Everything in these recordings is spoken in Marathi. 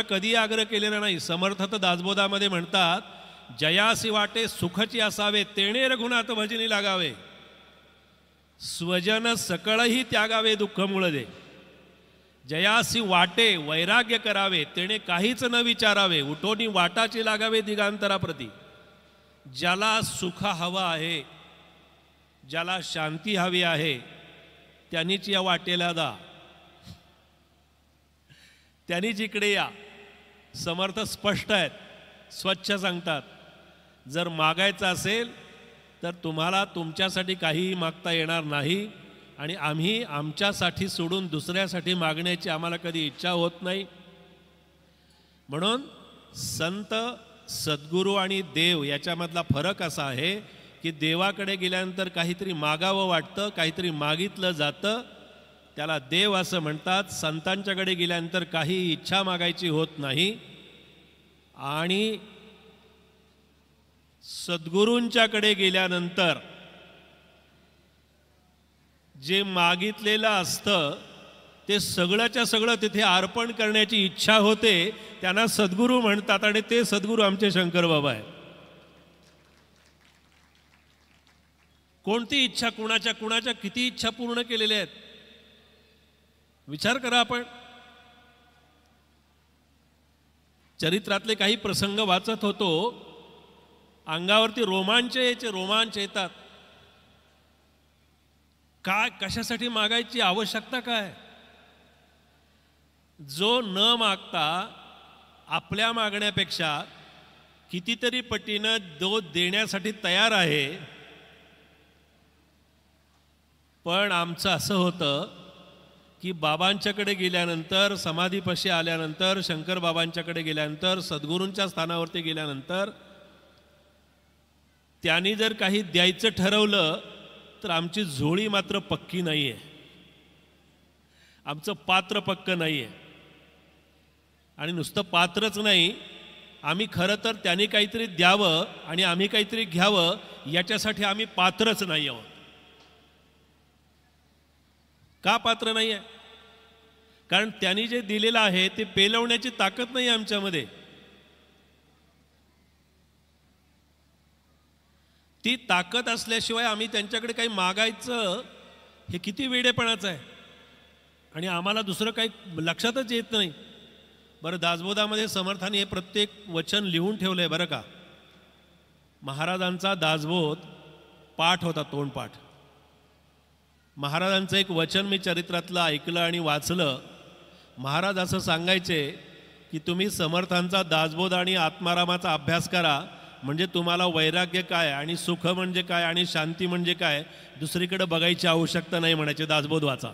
कधी आग्रह केलेला नाही. समर्थ तर दासबोधामध्ये म्हणतात, जयासी वाटे सुखची असावे, तेणे रघुनाथ भजनी लागावे, स्वजन सकळही त्यागावे दुःख मूळ दे. जयासी वाटे वैराग्य करावे, तेणे काहीच न विचारावे, उठोनी वाटाची लागावे दिगांतराप्रती. ज्याला सुख हवं आहे, ज्याला शांती हवी आहे, त्यांनीच या वाटेला जा, त्यांनीच इकडे या. समर्थ स्पष्ट आहेत, स्वच्छ सांगतात. जर मागायचं असेल तर तुम्हाला तुमच्यासाठी काहीही मागता येणार नाही, आणि आम्ही आमच्यासाठी सोडून दुसऱ्यासाठी मागण्याची आम्हाला कधी इच्छा होत नाही. म्हणून संत, सद्गुरू आणि देव याच्यामधला फरक असा आहे की देवाकडे गेल्यानंतर काहीतरी मागावं वाटतं, काहीतरी मागितलं जातं, त्याला देव असं म्हणतात. संतांच्याकडे गेल्यानंतर काही इच्छा मागायची होत नाही, आणि सद्गुरूंच्याकडे गेल्यानंतर जे मागितलेलं असतं ते सगळ्याच्या सगळं तिथे अर्पण करण्याची इच्छा होते, त्यांना सद्गुरू म्हणतात. आणि ते सद्गुरू आमचे शंकर बाबा आहे. कोणती इच्छा, कुणाच्या किती इच्छा पूर्ण केलेल्या आहेत विचार करा. आपण चरित्रातले काही प्रसंग वाचत होतो, अंगावरती रोमांच येतात. काय, कशासाठी मागायची आवश्यकता काय? जो न मागता आपल्या मागण्यापेक्षा कितीतरी पटीनं जो देण्यासाठी तयार आहे. पण आमचं असं होतं की बाबांच्याकडे गेल्यानंतर, समाधीपाशी आल्यानंतर, शंकर बाबांच्याकडे गेल्यानंतर, सद्गुरूंच्या स्थानावरती गेल्यानंतर त्यांनी जर काही द्यायचं ठरवलं तर आमची झोळी मात्र पक्की नाही आहे, आमचं पात्र पक्कं नाही आहे. आणि नुसतं पात्रच नाही, आम्ही खरं तर त्यांनी काहीतरी द्यावं आणि आम्ही काहीतरी घ्यावं याच्यासाठी आम्ही पात्रच नाही आहोत. का पात्र नाही आहे? कारण त्यांनी जे दिलेलं आहे ते पेलवण्याची ताकद नाही आमच्यामध्ये. ती ताकद असल्याशिवाय आम्ही त्यांच्याकडे काही मागायचं हे किती वेडेपणाचं आहे. आणि आम्हाला दुसरं काही लक्षातच येत नाही. बरं, दासबोधामध्ये समर्थाने हे प्रत्येक वचन लिहून ठेवलं आहे बरं का. महाराजांचा दासबोध पाठ होता, तोंडपाठ. महाराजांचं एक वचन मी चरित्रातलं ऐकलं आणि वाचलं. महाराज असं सांगायचे की तुम्ही समर्थांचा दासबोध आणि आत्मारामाचा अभ्यास करा, म्हणजे तुम्हाला वैराग्य काय आणि सुख म्हणजे काय आणि शांती म्हणजे काय दुसरीकडे बघायची आवश्यकता नाही म्हणायचे. दासबोध वाचा.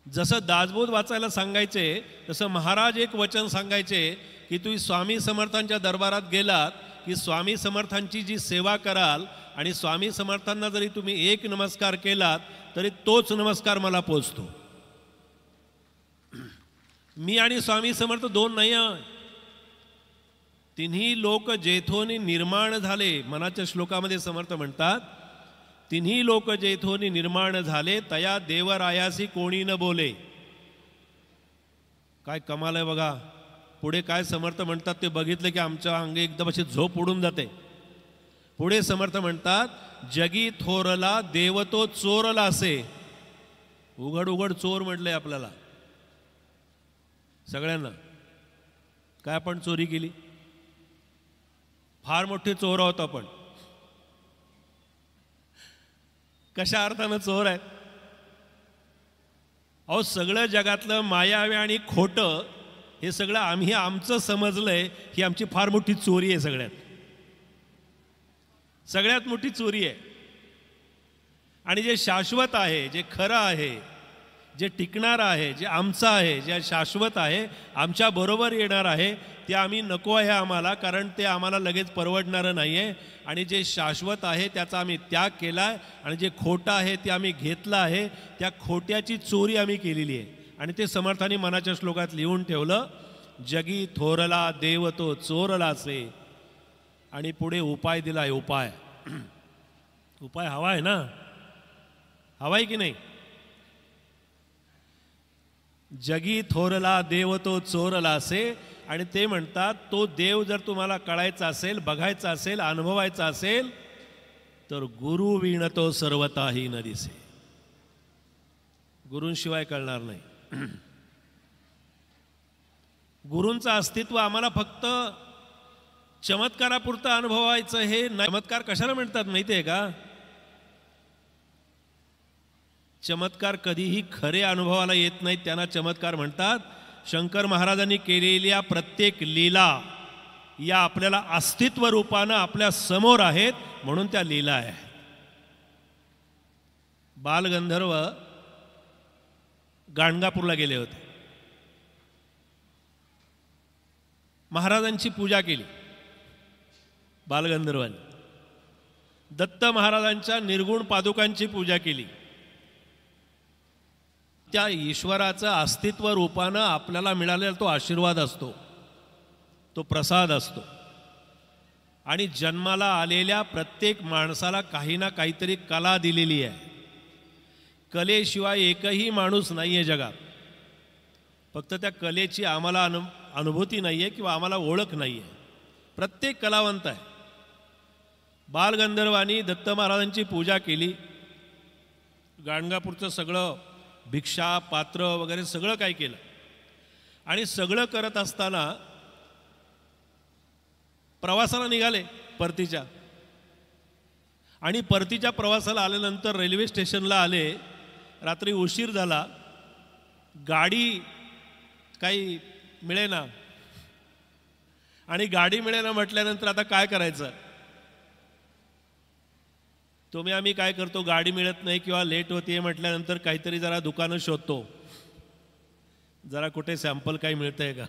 जसं दासबोध वाचायला सांगायचे तसं महाराज एक वचन सांगायचे की तुम्ही स्वामी समर्थांच्या दरबारात गेलात की स्वामी समर्थांची जी सेवा कराल आणि स्वामी समर्थांना जरी तुम्ही एक नमस्कार केलात तरी तोच नमस्कार मला पोचतो. मी आणि स्वामी समर्थ दोन नाही आहे. तिन्ही लोक जेथोनी निर्माण झाले, मनाच्या श्लोकामध्ये समर्थ म्हणतात, तिन्ही लोक जेथोनी निर्माण झाले तया देवरायासी कोणी न बोले. काय कमाल आहे बघा. पुढे काय समर्थ म्हणतात ते बघितलं की आमच्या अंगी एकदम अशी झोप उडून जाते. पुढे समर्थ म्हणतात, जगी थोरला देव तो चोरला असे. उघड उघड चोर म्हटलंय आपल्याला सगळ्यांना. काय आपण चोरी केली? फार मोठे चोर आहोत आपण. कशा अर्थानं चोर आहेत? अहो, सगळं जगातलं मायावे आणि खोटं हे सगळं आम्ही आमचं समजलंय ही आमची फार मोठी चोरी आहे. सगळ्यात मोठी चोरी आहे. आणि जे शाश्वत आहे, जे खरं आहे, जे टिकणार आहे, जे आमचं आहे, जे शाश्वत आहे, आमच्या बरोबर येणार आहे, ते आम्ही नको आहे आम्हाला, कारण ते आम्हाला लगेच परवडणारं नाही आहे. आणि जे शाश्वत आहे त्याचा आम्ही त्याग केला आहे, आणि जे खोटं आहे ते आम्ही घेतलं आहे. त्या खोट्याची चोरी आम्ही केलेली आहे. आणि ते समर्थांनी मनाच्या श्लोकात लिहून ठेवलं, जगी थोरला देव तो चोरला असे. आणि पुढे उपाय दिला आहे. उपाय उपाय हवा आहे ना? हवा आहे की नाही? जगी थोरला देव तो चोरला असे. आणि ते म्हणतात तो देव जर तुम्हाला कळायचा असेल, बघायचा असेल, अनुभवायचा असेल तर गुरु विण तो सर्वताही न दिसे. गुरूंशिवाय कळणार नाही. गुरूंचं अस्तित्व आम्हाला फक्त चमत्कारापुरतं अनुभवायचं हे नाही. चमत्कार कशाला म्हणतात माहिती आहे का? चमत्कार कधीही खरे अनुभवाला येत नाहीत, त्यांना चमत्कार म्हणतात. शंकर महाराजांनी केलेल्या प्रत्येक लीला या आपल्याला अस्तित्व रूपानं आपल्या समोर आहेत म्हणून त्या लीला आहेत. बालगंधर्व गाणगापूरला गेले होते. महाराजांची पूजा केली बालगंधर्वांनी. दत्त महाराजांच्या निर्गुण पादुकांची पूजा केली. त्या ईश्वराचं अस्तित्व रूपानं आपल्याला मिळालेला तो आशीर्वाद असतो, तो प्रसाद असतो. आणि जन्माला आलेल्या प्रत्येक माणसाला काही ना काहीतरी कला दिलेली आहे. कलेशिवाय एकही माणूस नाही आहे जगात. फक्त त्या कलेची आम्हाला अनुभूती नाही आहे किंवा आम्हाला ओळख नाही आहे. प्रत्येक कलावंत आहे. बालगंधर्वांनी दत्त महाराजांची पूजा केली. गाणगापूरचं सगळं भिक्षा पात्र वगैरे सगळं काय केलं. आणि सगळं करत असताना प्रवासाला निघाले परतीच्या. आणि परतीच्या प्रवासाला आल्यानंतर रेल्वे स्टेशनला आले. रात्री उशीर झाला, गाडी काही मिळेना. आणि गाडी मिळेना म्हटल्यानंतर आता काय करायचं. आम्ही काय करतो, गाडी मिळत नाही किंवा लेट होते म्हटल्यानंतर काहीतरी जरा दुकानं शोधतो, जरा कुठे सॅम्पल काही मिळतंय का.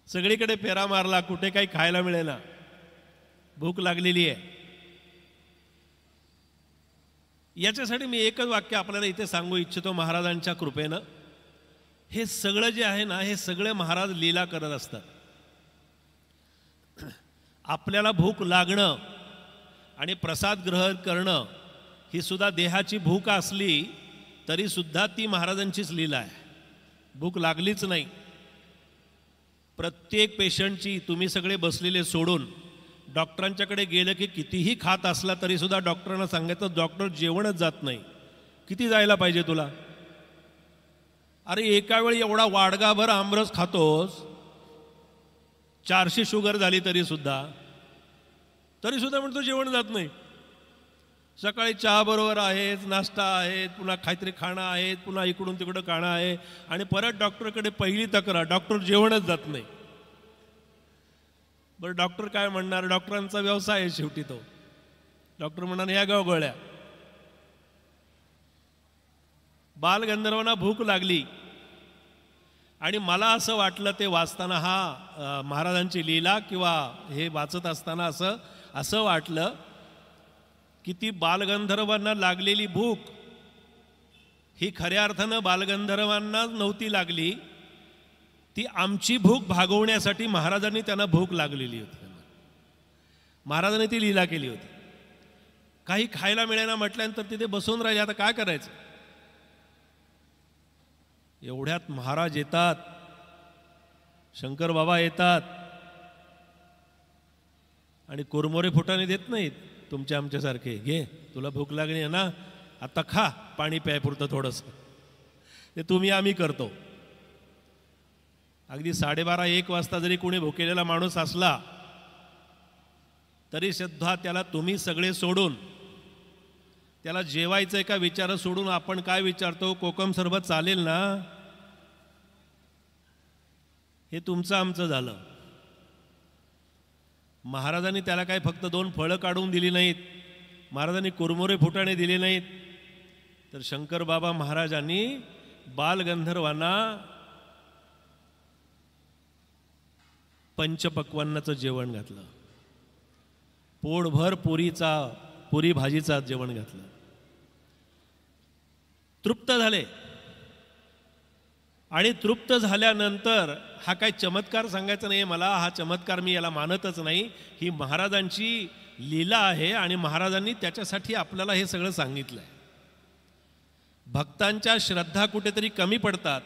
सगळीकडे फेरा मारला, कुठे काही खायला मिळेना. भूक लागलेली आहे. याच्यासाठी मी एकच वाक्य आपल्याला इथे सांगू इच्छितो. महाराजांच्या कृपेनं हे सगळं जे आहे ना, हे सगळे महाराज लीला करत असतात. आपल्याला भूक लागणं आणि प्रसाद ग्रहण करणं ही सुद्धा देहाची भूक असली तरी सुद्धा ती महाराजांचीच लीला आहे. भूक लागलीच नाही. प्रत्येक पेशंटची तुम्ही सगळे बसलेले सोडून डॉक्टरांच्याकडे गेलं की कितीही खात असला तरी सुद्धा डॉक्टरांना सांगायचं, डॉक्टर जेवणच जात नाही. किती जायला पाहिजे तुला. अरे एका वेळी एवढा वाडगाभर आमरस खातोस, 400 शुगर झाली तरी सुद्धा म्हणतो जेवण जात नाही. सकाळी चहा बरोबर आहेच, नाश्ता आहे, पुन्हा काहीतरी खाणं आहे, पुन्हा इकडून तिकडं खाणं आहे. आणि परत डॉक्टरकडे पहिली तक्रार, डॉक्टर जेवणच जात नाही. बरं डॉक्टर काय म्हणणार, डॉक्टरांचा व्यवसाय आहे शेवटी तो. डॉक्टर म्हणणार ह्या गाव गोळ्या. बालगंधर्वांना भूक लागली आणि मला असं वाटलं ते वाचताना, हा महाराजांची लीला किंवा हे वाचत असताना असं वाटलं की ती बालगंधर्वांना लागलेली भूक ही खऱ्या अर्थानं बालगंधर्वांना नव्हती लागली. ती आमची भूक भागवण्यासाठी महाराजांनी त्यांना भूक लागलेली होती. महाराजांनी ती लीला केली होती. काही खायला मिळेना म्हटल्यानंतर तिथे बसून राहिले. आता काय करायचं. एवढ्यात महाराज येतात, शंकर बाबा येतात आणि कुरमोरे फुटाने देत नाहीत तुमच्या आमच्यासारखे. घे तुला भूक लागली आहे ना, आता खा, पाणी प्यायपुरतं थोडंसं. ते तुम्ही आम्ही करतो. अगदी 12:30-1 वाजता जरी कोणी भुकेलेला माणूस असला तरी सुद्धा त्याला तुम्ही सगळे सोडून, त्याला जेवायचंय का विचार सोडून आपण काय विचारतो, कोकम सरबत चालेल ना. हे तुमचं आमचं झालं. महाराजांनी त्याला काय फक्त 2 फळं काढून दिली नाहीत, महाराजांनी कुरमुरे फुटाणे दिले नाहीत, तर शंकर बाबा महाराजांनी बालगंधर्वांना पंचपक्वान्नाचं जेवण घातलं. पोटभर पुरी भाजीचा जेवण घातलं. तृप्त झाले. आणि तृप्त झाल्यानंतर हा काय चमत्कार सांगायचा नाही मला, हा चमत्कार मी याला मानतच नाही. ही महाराजांची लीला आहे आणि महाराजांनी त्याच्यासाठी आपल्याला हे सगळं सांगितलं आहे. भक्तांच्या श्रद्धा कुठेतरी कमी पडतात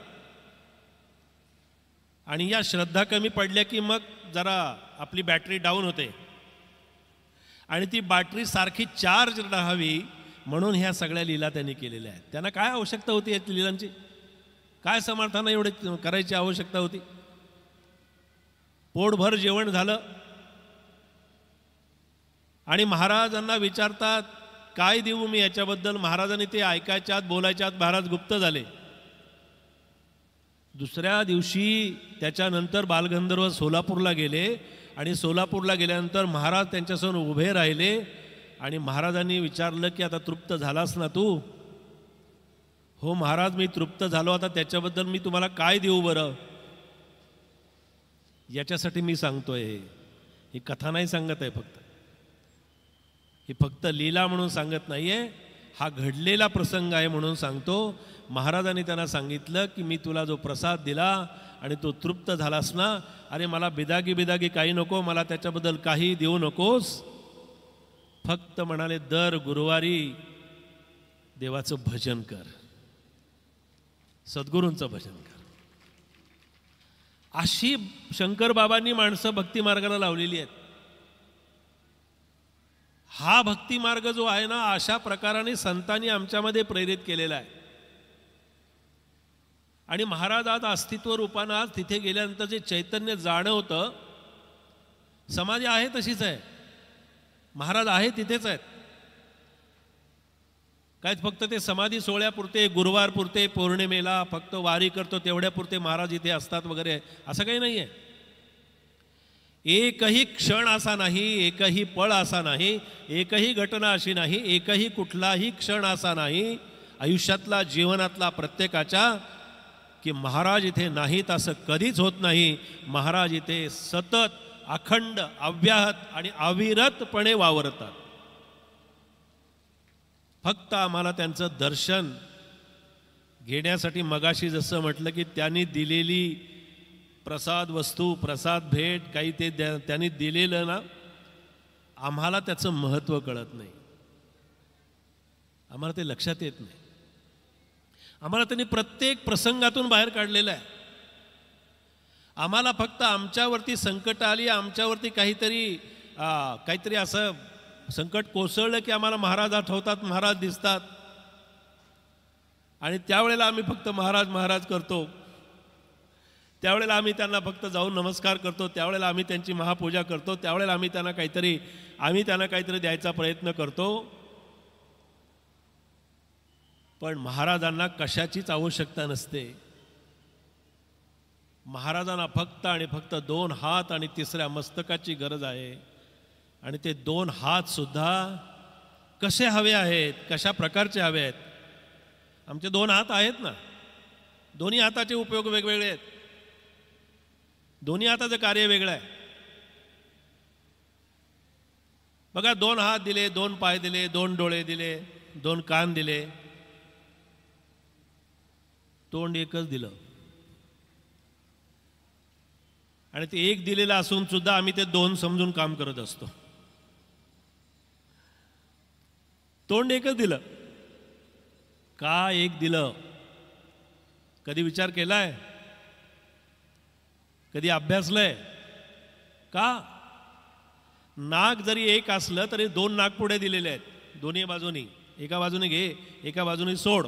आणि या श्रद्धा कमी पडल्या की मग जरा आपली बॅटरी डाऊन होते आणि ती बॅटरी सारखी चार्ज राहावी म्हणून ह्या सगळ्या लीला त्यांनी केलेल्या आहेत. त्यांना काय आवश्यकता होती या लीलांची? काय समर्थांना एवढे करायची आवश्यकता होती? पोटभर जेवण झालं आणि महाराजांना विचारतात काय देऊ मी याच्याबद्दल. महाराजांनी ते ऐकायच्यात बोलायच्यात महाराज गुप्त झाले. दुसऱ्या दिवशी त्याच्यानंतर बालगंधर्व सोलापूरला गेले आणि सोलापूरला गेल्यानंतर महाराज त्यांच्यासमोर उभे राहिले आणि महाराजांनी विचारलं की आता तृप्त झालास ना तू? हो महाराज मी तृप्त झालो, आता त्याच्याबद्दल मी तुम्हाला काय देऊ बरं? याच्यासाठी मी सांगतोय, ही कथा नाही सांगत आहे फक्त, ही फक्त लीला म्हणून सांगत नाहीये, हा घडलेला प्रसंग आहे म्हणून सांगतो. महाराजांनी त्यांना सांगितलं की मी तुला जो प्रसाद दिला आणि तो तृप्त झालास ना, अरे मला बिदागी काही नको, मला त्याच्याबद्दल काही देऊ नकोस. फक्त म्हणाले दर गुरुवारी देवाचं भजन कर, सद्गुरूंचं भजन कर. अशी शंकर बाबांनी माणसं भक्ती मार्गाला लावलेली आहेत. हा भक्ती मार्ग जो आहे ना, अशा प्रकाराने संतांनी आमच्यामध्ये प्रेरित केलेला आहे. आणि महाराज आज अस्तित्व रूपानं आज तिथे गेल्यानंतर जे चैतन्य जाणवतं, समाधी आहे तशीच आहे, महाराज आहे तिथेच आहेत. काय फक्त ते समाधी सोहळ्यापुरते, गुरुवारपुरते, पौर्णिमेला फक्त वारी करतो तेवढ्यापुरते महाराज इथे असतात वगैरे असं काही नाही आहे. एकही क्षण असा नाही, एकही पळ असा नाही, एकही घटना अशी नाही, एकही कुठलाही क्षण असा नाही आयुष्यातला जीवनातला प्रत्येकाच्या की महाराज इथे नाहीत असं कधीच होत नाही. महाराज इथे सतत अखंड अव्याहत आणि अविरतपणे वावरतात. फक्त आम्हाला त्यांचं दर्शन घेण्यासाठी मगाशी जसं म्हटलं की त्यांनी दिलेली प्रसाद वस्तू, प्रसाद भेट काही ते त्यांनी दिलेलं ना, आम्हाला त्याचं महत्त्व कळत नाही, आम्हाला ते लक्षात येत नाही. आम्हाला त्यांनी प्रत्येक प्रसंगातून बाहेर काढलेलं आहे. आम्हाला फक्त आमच्यावरती संकट आली, आमच्यावरती काहीतरी असं संकट कोसळलं की आम्हाला महाराज आठवतात, महाराज दिसतात आणि त्यावेळेला आम्ही फक्त महाराज महाराज करतो. त्यावेळेला आम्ही त्यांना फक्त जाऊन नमस्कार करतो, त्यावेळेला आम्ही त्यांची महापूजा करतो, त्यावेळेला आम्ही त्यांना काहीतरी द्यायचा प्रयत्न करतो. पण महाराजांना कशाचीच आवश्यकता नसते. महाराजांना फक्त आणि फक्त 2 हात आणि 3ऱ्या मस्तकाची गरज आहे. आणि ते 2 हात सुद्धा कसे हवे आहेत, कशा प्रकारचे हवे आहेत. आमचे 2 हात आहेत ना, दोन्ही हाताचे उपयोग वेगवेगळे आहेत, दोन्ही हाताचं कार्य वेगळं आहे. बघा 2 हात दिले, 2 पाय दिले, 2 डोळे दिले, 2 कान दिले, तोंड एकच दिलं. आणि ते एक दिलेलं असून सुद्धा आम्ही ते 2 समजून काम करत असतो. तोंड एकच दिलं का एक दिलं? कधी विचार केलाय? कधी अभ्यासलंय का? नाक जरी एक असलं तरी 2 नाकपुड्या दिलेल्या आहेत दोन्ही बाजूनी. एका बाजूने घे, एका बाजूने सोड.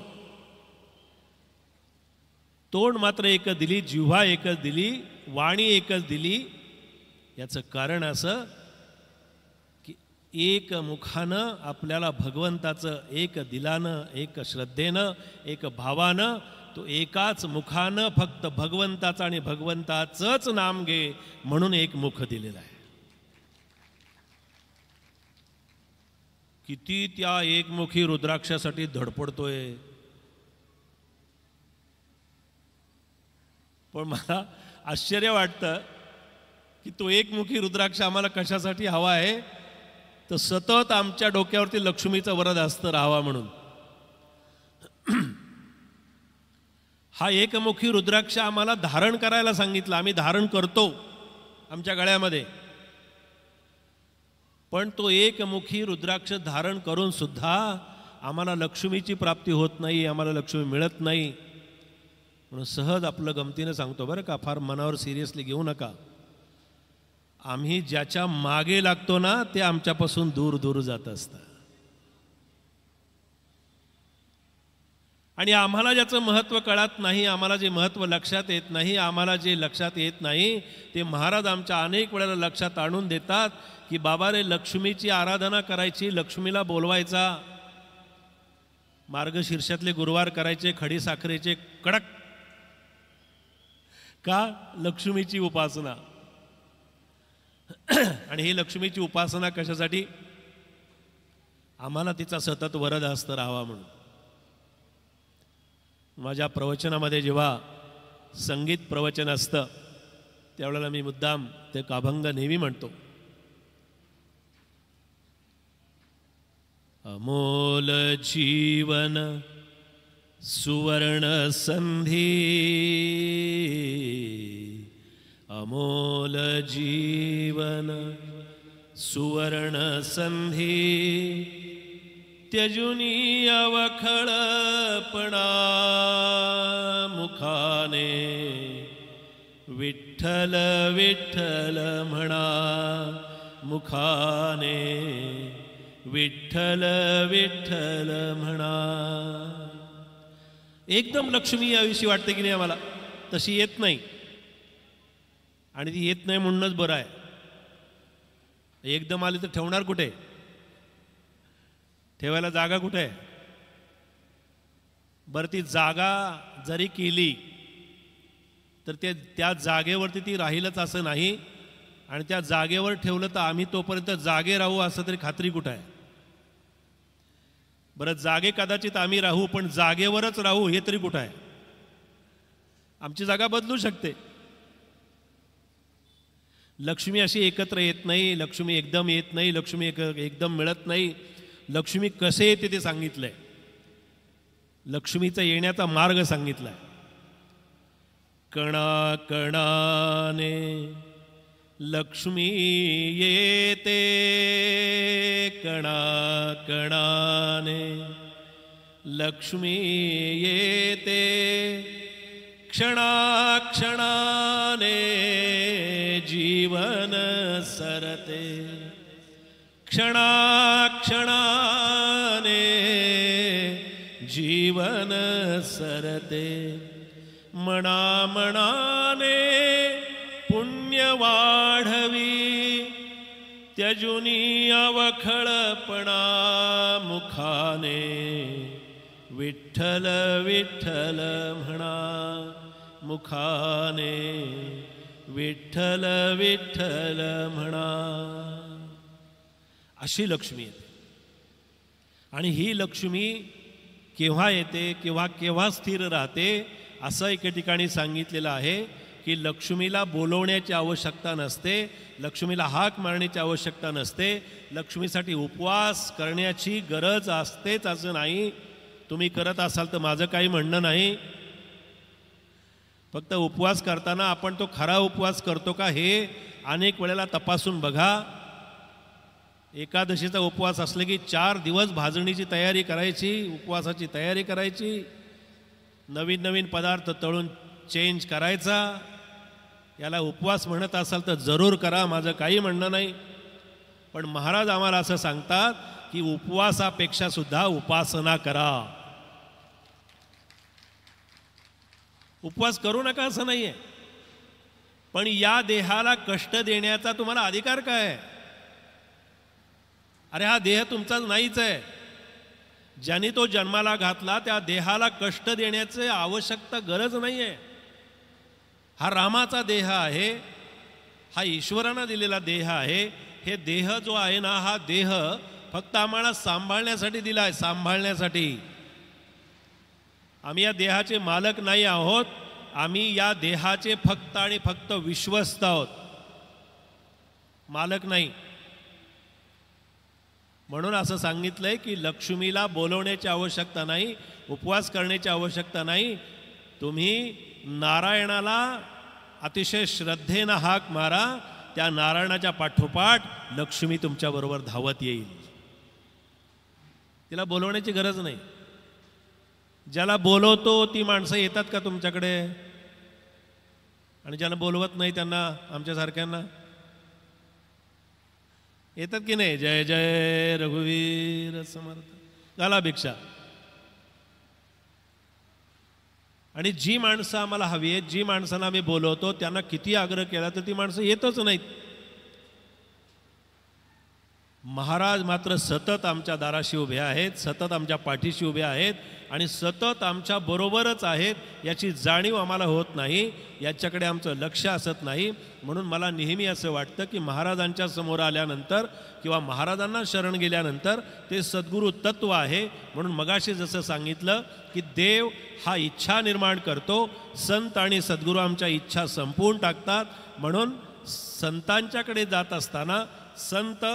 तोंड मात्र एकच दिली, जिव्हा एकच दिली, वाणी एकच दिली. याचं कारण असं की एक मुखानं आपल्याला भगवंताचं, एक दिलानं, एक श्रद्धेनं, एक भावानं, तो एकाच मुखानं फक्त भगवंताचं आणि भगवंताचंच नाम घे म्हणून एक मुख दिलेलं आहे. किती त्या एकमुखी रुद्राक्षासाठी धडपडतोय. पण मला आश्चर्य वाटतं की तो एकमुखी रुद्राक्ष आम्हाला कशासाठी हवा आहे, तर सतत आमच्या डोक्यावरती लक्ष्मीचं वरद असतं राहावा म्हणून. हा एकमुखी रुद्राक्ष आम्हाला धारण करायला सांगितलं, आम्ही धारण करतो आमच्या गळ्यामध्ये. पण तो एकमुखी रुद्राक्ष धारण करून सुद्धा आम्हाला लक्ष्मीची प्राप्ती होत नाही, आम्हाला लक्ष्मी मिळत नाही. म्हणून सहज आपलं गमतीनं सांगतो बरं का, फार मनावर सिरियसली घेऊ नका. आम्ही ज्याच्या मागे लागतो ना ते आमच्यापासून दूर दूर जात असतं. आणि आम्हाला ज्याचं महत्त्व कळत नाही, आम्हाला जे महत्त्व लक्षात येत नाही, आम्हाला जे लक्षात येत नाही ते महाराज आमच्या अनेक वेळेला लक्षात आणून देतात की बाबा रे, लक्ष्मीची आराधना करायची, लक्ष्मीला बोलवायचा, मार्गशीर्षातले गुरुवार करायचे खडी साखरेचे कडक. का? लक्ष्मीची उपासना. आणि ही लक्ष्मीची उपासना कशासाठी? आम्हाला तिचा सतत वरदहस्त राहावा म्हणून. माझ्या प्रवचनामध्ये जेव्हा संगीत प्रवचन असतं त्यावेळेला मी मुद्दाम ते अभंग नेहमी म्हणतो. अमोल जीवन सुवर्ण संधी, अमोल जीवन सुवर्ण संधी, त्यजुनी अवखळपणा मुखाने, विठ्ठल विठ्ठल म्हणा मुखाने, विठ्ठल विठ्ठल म्हणा. एकदम लक्ष्मी याविषयी वाटते की नाही आम्हाला? तशी येत नाही. आणि ती येत नाही म्हणूनच बरं आहे. एकदम आली तर ठेवणार कुठे? ठेवायला जागा कुठे आहे? बरं, ती जागा जरी केली तर त्या जागेवरती ती राहीलच असं नाही. आणि त्या जागेवर ठेवलं तर आम्ही तोपर्यंत जागे राहू असं तरी खात्री कुठं आहे? बरं, जागे कदाचित आम्ही राहू पण जागेवरच राहू हे तरी कुठं आहे? आमची जागा बदलू शकते. लक्ष्मी अशी एकत्र येत नाही, लक्ष्मी एकदम येत नाही, लक्ष्मी एकदम मिळत नाही. लक्ष्मी कसे येते ते सांगितलंय. लक्ष्मीचा येण्याचा मार्ग सांगितलाय. कणा कणाने लक्ष्मी येते, कणा कणाने लक्ष्मी येते, क्षणा क्षणाने जीवन सरते, क्षणा क्षणाने जीवन सरते, मना मनाने पुण्य वाढवी, त्यजुनी अवखळपणा मुखाने, विठ्ठल विठ्ठल म्हणा मुखाने, विठ्ठल विठ्ठल म्हणा. अशी लक्ष्मी येते. आणि ही लक्ष्मी केव्हा येते, केव्हा केव्हा स्थिर राहते असं एके ठिकाणी सांगितलेलं आहे की लक्ष्मीला बोलवण्याची आवश्यकता नसते, लक्ष्मीला हाक मारण्याची आवश्यकता नसते, लक्ष्मीसाठी उपवास करण्याची गरज असतेच असं नाही. तुम्ही करत असाल तर माझं काही म्हणणं नाही. फक्त उपवास करताना आपण तो खरा उपवास करतो का हे अनेक वेळेला तपासून बघा. एकादशीचा उपवास असले की 4 दिवस भाजणीची तयारी करायची, उपवासाची तयारी करायची, नवीन नवीन पदार्थ तळून चेंज करायचा. याला उपवास म्हणत असाल तर जरूर करा, माझं काही म्हणणं नाही. पण महाराज आम्हाला असं सांगतात की उपवासापेक्षा सुद्धा उपासना करा. उपवास करू नका असं नाहीये, पण या देहाला कष्ट देण्याचा तुम्हाला अधिकार काय आहे? अरे हा देह तुमचाच नाहीच आहे. ज्यांनी तो जन्माला घातला त्या देहाला कष्ट देण्याची आवश्यकता गरज नाही आहे. हा रामाचा देह आहे, हा ईश्वरानं दिलेला देह आहे. हे देह जो आहे ना, हा देह फक्त आम्हाला सांभाळण्यासाठी दिला आहे, सांभाळण्यासाठी. आम्ही या देहाचे मालक नाही आहोत, आम्ही या देहाचे फक्त आणि फक्त विश्वस्त आहोत, मालक नाही. म्हणून असं सांगितलंय की लक्ष्मीला बोलवण्याची आवश्यकता नाही, उपवास करण्याची आवश्यकता नाही. तुम्ही नारायणाला अतिशय श्रद्धेनं हाक मारा, त्या नारायणाच्या पाठोपाठ लक्ष्मी तुमच्याबरोबर धावत येईल. तिला बोलवण्याची गरज नाही. ज्याला बोलवतो ती माणसं येतात का तुमच्याकडे? आणि ज्यांना बोलवत नाही त्यांना, आमच्यासारख्यांना येतात की नाही? जय जय रघुवीर समर्थ, झाला भिक्षा. आणि जी माणसं आम्हाला हवी आहेत, जी माणसांना आम्ही बोलवतो, त्यांना किती आग्रह केला तर ती माणसं येतच नाहीत. महाराज मात्र सतत आमच्या दाराशी उभे आहेत, सतत आमच्या पाठीशी उभे आहेत आणि सतत आमच्या बरोबरच आहेत. याची जाणीव आम्हाला होत नाही, याच्याकडे आमचं लक्ष असत नाही. म्हणून मला नेहमी असं वाटतं की महाराजांच्या समोर आल्यानंतर किंवा महाराजांना शरण गेल्यानंतर ते सद्गुरू तत्व आहे. म्हणून मगाशी जसं सांगितलं की देव हा इच्छा निर्माण करतो, संत आणि सद्गुरू आमच्या इच्छा संपवून टाकतात. म्हणून संतांच्याकडे जात असताना संत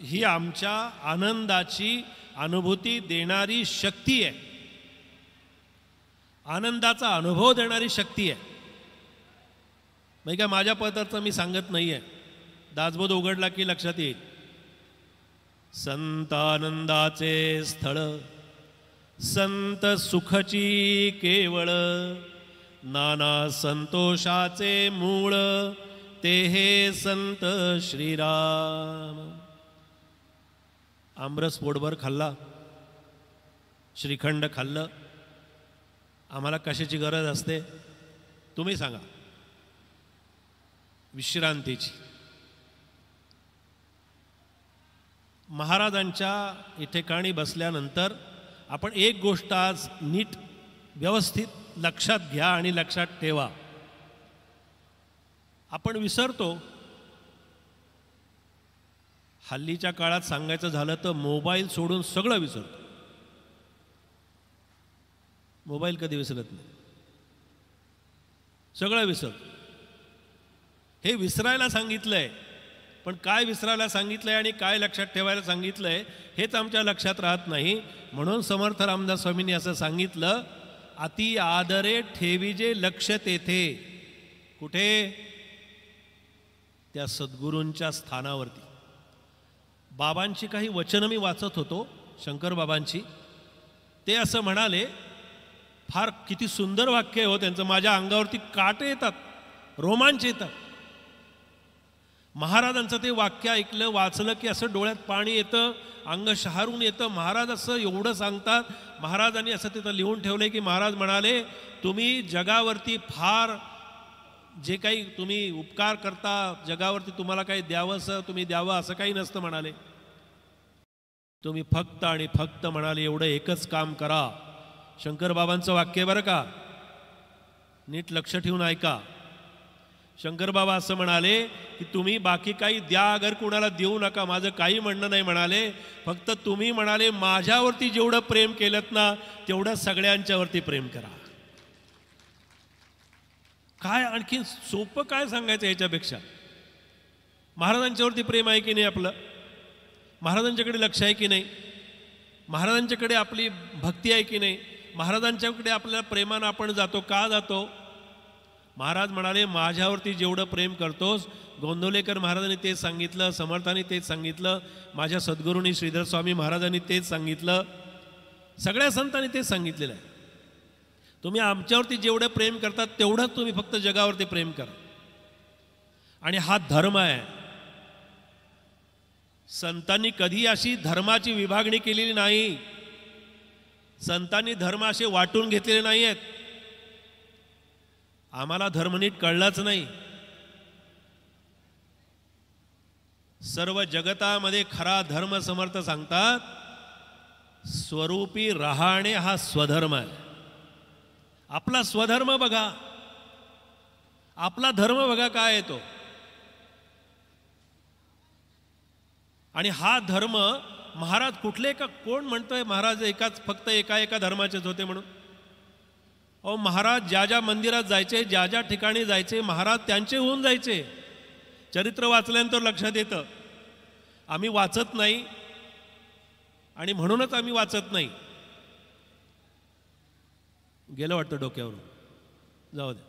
ही आमच्या आनंदाची अनुभूती देणारी शक्ती आहे, आनंदाचा अनुभव देणारी शक्ती आहे. म्हणजे काय माझ्या पदार्थ मी सांगत नाही आहे, दासबोध उघडला की लक्षात येईल. संत आनंदाचे स्थळ, संत सुखची केवळ, नाना संतोषाचे मूळ, ते हे संत श्रीराम. आमरस पोटभर खाल्ला, श्रीखंड खाल्लं, आम्हाला कशाची गरज असते तुम्ही सांगा? विश्रांतीची. महाराजांच्या ठिकाणी बसल्यानंतर आपण एक गोष्ट आज नीट व्यवस्थित लक्षात घ्या आणि लक्षात ठेवा. आपण विसरतो, हल्लीच्या काळात सांगायचं झालं तर मोबाईल सोडून सगळं विसरतो. मोबाईल कधी विसरत नाही, सगळं विसरतो. हे विसरायला सांगितलंय, पण काय विसरायला सांगितलंय आणि काय लक्षात ठेवायला सांगितलंय हेच आमच्या लक्षात राहत नाही. म्हणून समर्थ रामदास स्वामींनी असं सांगितलं, अति आदरे ठेवीजे लक्ष तेथे. कुठे? त्या सद्गुरूंच्या स्थानावरती. बाबांची काही वचनं मी वाचत होतो, शंकर बाबांची. ते असं म्हणाले, फार किती सुंदर वाक्य आहे हो त्यांचं, माझ्या अंगावरती काटे येतात, रोमांच येतात. महाराजांचं ते वाक्य ऐकलं, वाचलं की असं डोळ्यात पाणी येतं, अंग शहारून येतं. महाराज असं एवढं सांगतात. महाराजांनी असं तिथं लिहून ठेवलंय की महाराज म्हणाले, तुम्ही जगावरती फार जे काही तुम्ही उपकार करता, जगावरती तुम्हाला काही द्यावंसं तुम्ही द्यावं असं काही नसतं म्हणाले. तुम्ही फक्त आणि फक्त म्हणाले एवढं एकच काम करा. शंकर बाबांचं वाक्य बरं का, नीट लक्ष ठेवून ऐका. शंकर बाबा असं म्हणाले की तुम्ही बाकी काही द्या, अगर कुणाला देऊ नका, माझं काही म्हणणं नाही म्हणाले. फक्त तुम्ही म्हणाले माझ्यावरती जेवढं प्रेम केलं ना तेवढं सगळ्यांच्यावरती प्रेम करा. काय आणखी सोपं काय सांगायचं याच्यापेक्षा? महाराजांच्यावरती प्रेम आहे की नाही आपलं? महाराजांच्याकडे लक्ष आहे की नाही? महाराजांच्याकडे आपली भक्ती आहे की नाही? महाराजांच्याकडे आपल्याला प्रेमानं आपण जातो का जातो? महाराज म्हणाले माझ्यावरती जेवढं प्रेम करतोस. गोंदवलेकर महाराजांनी तेच सांगितलं, समर्थांनी तेच सांगितलं, माझ्या सद्गुरूंनी श्रीधर स्वामी महाराजांनी तेच सांगितलं, सगळ्या संतांनी तेच सांगितलेलं आहे. तुम्ही आमच्यावरती जेवढं प्रेम करतात तेवढंच तुम्ही फक्त जगावरती प्रेम करा. आणि हा धर्म आहे. संतांनी कधी अशी धर्माची विभागणी केलेली नाही. संतांनी धर्म असे वाटून घेतलेले नाही आहेत. आम्हाला धर्म नीट कळलाच नाही. सर्व जगतामध्ये खरा धर्म समर्थ सांगतात, स्वरूपी राहणे हा स्वधर्म आहे. आपला स्वधर्म बघा, आपला धर्म बघा काय आहे तो. आणि हा धर्म महाराज कुठले का कोण म्हणतोय महाराज फक्त एका धर्माचेच होते म्हणून? अहो महाराज ज्या ज्या मंदिरात जायचे, ज्या ज्या ठिकाणी जायचे, महाराज त्यांचे होऊन जायचे. चरित्र वाचल्यानंतर लक्षात येतं. आम्ही वाचत नाही आणि म्हणूनच आम्ही वाचत नाही. गेलं वाटतं डोक्यावरून, जाऊ दे.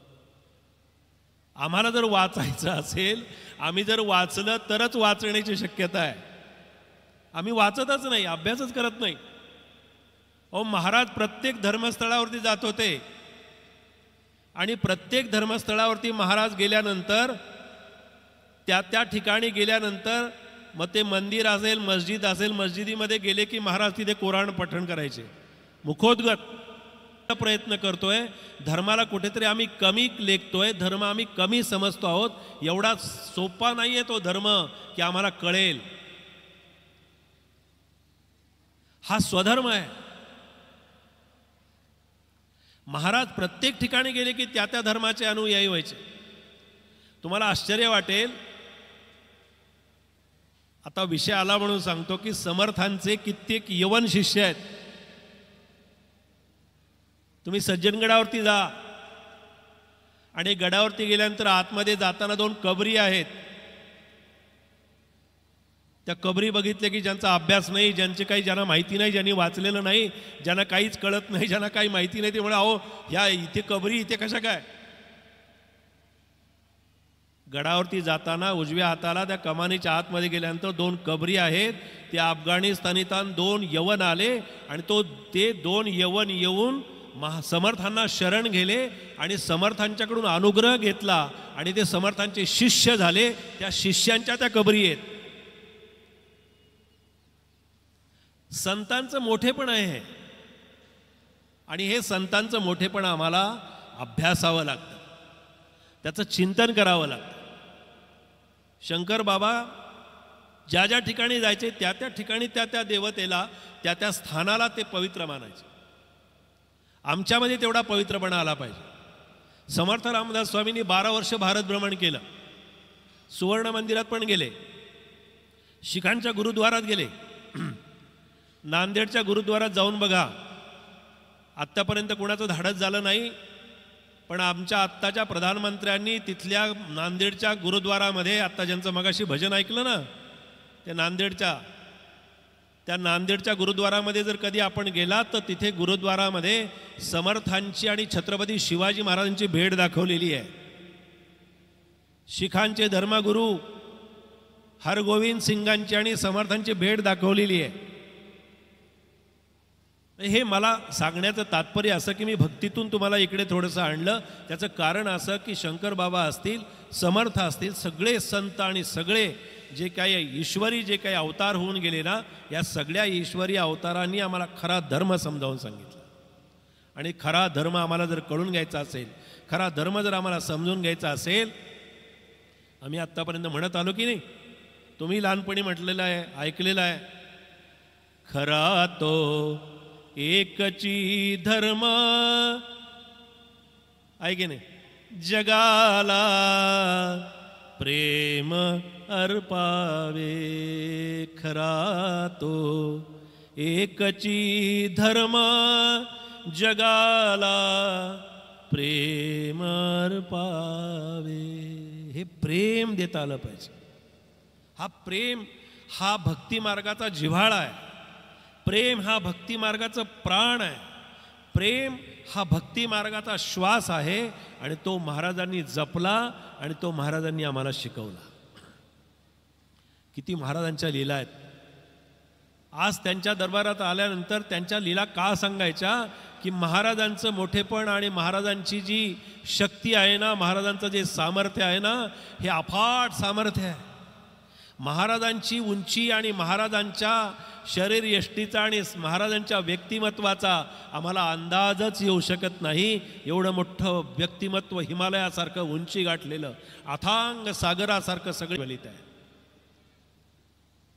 आम्हाला जर वाचायचं असेल, आम्ही जर वाचलं तरच वाचण्याची शक्यता आहे. आम्ही वाचतच नाही, अभ्यासच करत नाही. अहो, महाराज प्रत्येक धर्मस्थळावरती जात होते आणि प्रत्येक धर्मस्थळावरती महाराज गेल्यानंतर त्या ठिकाणी गेल्यानंतर मग ते मंदिर असेल, मस्जिद असेल, मस्जिदीमध्ये गेले की महाराज तिथे कुराण पठण करायचे. मुखोद्गत प्रयत्न करतोय, धर्माला कुठेतरी आम्ही कमी लेखतोय, धर्म आम्ही कमी समजतो आहोत. एवढा सोपा नाहीये तो धर्म की आम्हाला कळेल. हा स्वधर्म आहे. महाराज प्रत्येक ठिकाणी गेले की त्या त्या धर्माचे अनुयायी व्हायचे. तुम्हाला आश्चर्य वाटेल, आता विषय आला म्हणून सांगतो की समर्थांचे कित्येक यवन शिष्य आहेत. तुम्ही सज्जनगडावरती जा आणि गडावरती गेल्यानंतर आतमध्ये जाताना 2 कबरी आहेत. त्या कबरी बघितल्या की ज्यांचा अभ्यास नाही, ज्यांना माहिती नाही, ज्यांनी वाचलेलं नाही, ज्यांना काहीच कळत नाही, ज्यांना काही माहिती नाही, ते म्हणा अहो ह्या इथे कबरी इथे कशा काय. गडावरती जाताना उजव्या हाताला त्या कमानीच्या आतमध्ये गेल्यानंतर 2 कबरी आहेत. ते अफगाणिस्तानीतून 2 यवन आले आणि ते 2 यवन येऊन समर्थांना शरण गेले आणि समर्थांच्याकडून अनुग्रह घेतला आणि ते समर्थांचे शिष्य झाले. त्या शिष्यांच्या त्या कबरी आहेत. संतांचं मोठेपण आहे आणि हे संतांचं मोठेपण आम्हाला अभ्यासावं लागतं, त्याचं चिंतन करावं लागतं. शंकर बाबा ज्या ज्या ठिकाणी जायचे त्या त्या ठिकाणी त्या त्या देवतेला, त्या त्या स्थानाला ते पवित्र मानायचे. आमच्यामध्ये तेवढा पवित्रपणा आला पाहिजे. समर्थ रामदास स्वामींनी 12 वर्ष भारत भ्रमण केलं. सुवर्ण मंदिरात पण गेले, शिखांच्या गुरुद्वारात गेले. नांदेडच्या गुरुद्वारात जाऊन बघा, आत्तापर्यंत कोणाचं धाडस झालं नाही, पण आमच्या आत्ताच्या प्रधानमंत्र्यांनी तिथल्या नांदेडच्या गुरुद्वारामध्ये, आत्ता ज्यांचं मगाशी भजन ऐकलं ना, त्या नांदेडच्या गुरुद्वारामध्ये जर कधी आपण गेलात तर तिथे गुरुद्वारामध्ये समर्थांची आणि छत्रपती शिवाजी महाराजांची भेट दाखवलेली आहे. शिखांचे धर्मगुरू हरगोविंद सिंगांची आणि समर्थांची भेट दाखवलेली आहे. हे मला सांगण्याचं तात्पर्य असं की मी भक्तीतून तुम्हाला इकडे थोडंसं आणलं. त्याचं कारण असं की शंकर बाबा असतील, समर्थ असतील, सगळे संत आणि सगळे जे काही ईश्वरी जे काही अवतार होऊन गेले ना, या सगळ्या ईश्वरी अवतारांनी आम्हाला खरा धर्म समजावून सांगितला. आणि खरा धर्म आम्हाला जर कळून घ्यायचा असेल, खरा धर्म जर आम्हाला समजून घ्यायचा असेल, आम्ही आत्तापर्यंत म्हणत आलो की नाही, तुम्ही लहानपणी म्हटलेलं आहे, ऐकलेलं आहे, खरा तो एकची धर्म आहे की नाही, जगाला प्रेम अर्पावे. खरा तो एकची धर्म जगाला प्रेम अर्पावे. हे प्रेम देता आलं पाहिजे. हा प्रेम हा भक्ती मार्गाचा जिव्हाळा आहे. प्रेम हा भक्ती मार्गाचं प्राण आहे. प्रेम हा भक्ती मार्गाचा श्वास आहे आणि तो महाराजांनी जपला आणि तो महाराजांनी आम्हाला शिकवला. किती महाराजांच्या लीला आहेत. आज त्यांच्या दरबारात आल्यानंतर त्यांच्या लीला का सांगायच्या की महाराजांचं मोठेपण आणि महाराजांची जी शक्ती आहे ना, महाराजांचं जे सामर्थ्य आहे ना, हे अफाट सामर्थ्य आहे. महाराजांची उंची आणि महाराजांच्या शरीर यष्टीचा आणि महाराजांच्या व्यक्तिमत्वाचा आम्हाला अंदाजच येऊ शकत नाही. एवढं मोठं व्यक्तिमत्व, हिमालयासारखं उंची गाठलेलं, अथांग सागरासारखं सगळे वलित आहे.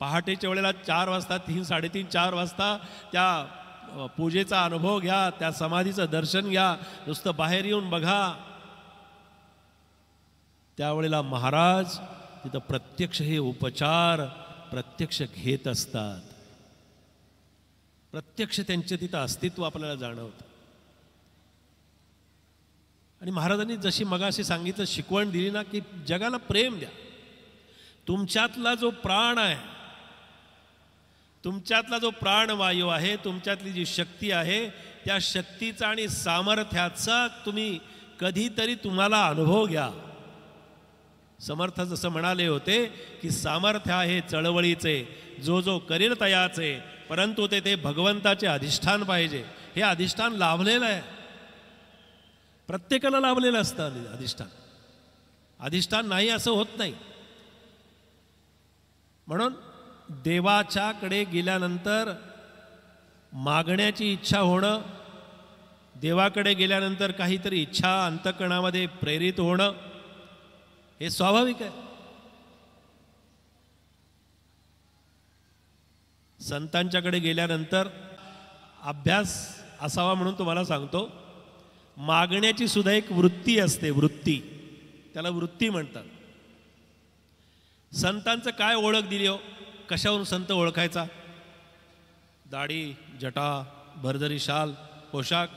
पहाटेच्या वेळेला 4 वाजता, 3, 3:30, 4 वाजता त्या पूजेचा अनुभव घ्या, त्या समाधीचं दर्शन घ्या, नुसतं बाहेर येऊन बघा. त्यावेळेला महाराज तिथं प्रत्यक्ष हे उपचार प्रत्यक्ष घेत असतात. प्रत्यक्ष त्यांचे तिथं अस्तित्व आपल्याला जाणवतं. आणि महाराजांनी जशी मगाशी सांगितलं, शिकवण दिली ना, की जगाला प्रेम द्या. तुमच्यातला जो प्राण आहे, तुमच्यातला जो प्राणवायू आहे, तुमच्यातली जी शक्ती आहे, त्या शक्तीचा आणि सामर्थ्याचा तुम्ही कधीतरी तुम्हाला अनुभव घ्या. समर्थ जसं म्हणाले होते की सामर्थ्य आहे चळवळीचे, जो जो करील तयाचे, परंतु ते भगवंताचे अधिष्ठान पाहिजे. हे अधिष्ठान लाभलेलं आहे, प्रत्येकाला लाभलेलं असतं अधिष्ठान. अधिष्ठान नाही असं होत नाही. म्हणून देवाच्याकडे गेल्यानंतर मागण्याची इच्छा होणं, देवाकडे गेल्यानंतर काहीतरी इच्छा अंतःकरणामध्ये प्रेरित होणं हे स्वाभाविक आहे. संतांच्याकडे गेल्यानंतर अभ्यास असावा म्हणून तुम्हाला सांगतो, मागण्याची सुद्धा एक वृत्ती असते, वृत्ती, त्याला वृत्ती म्हणतात. संतांचं काय ओळख दिली हो? कशावरून संत ओळखायचा? दाढी, जटा, भरजरी शाल, पोशाख.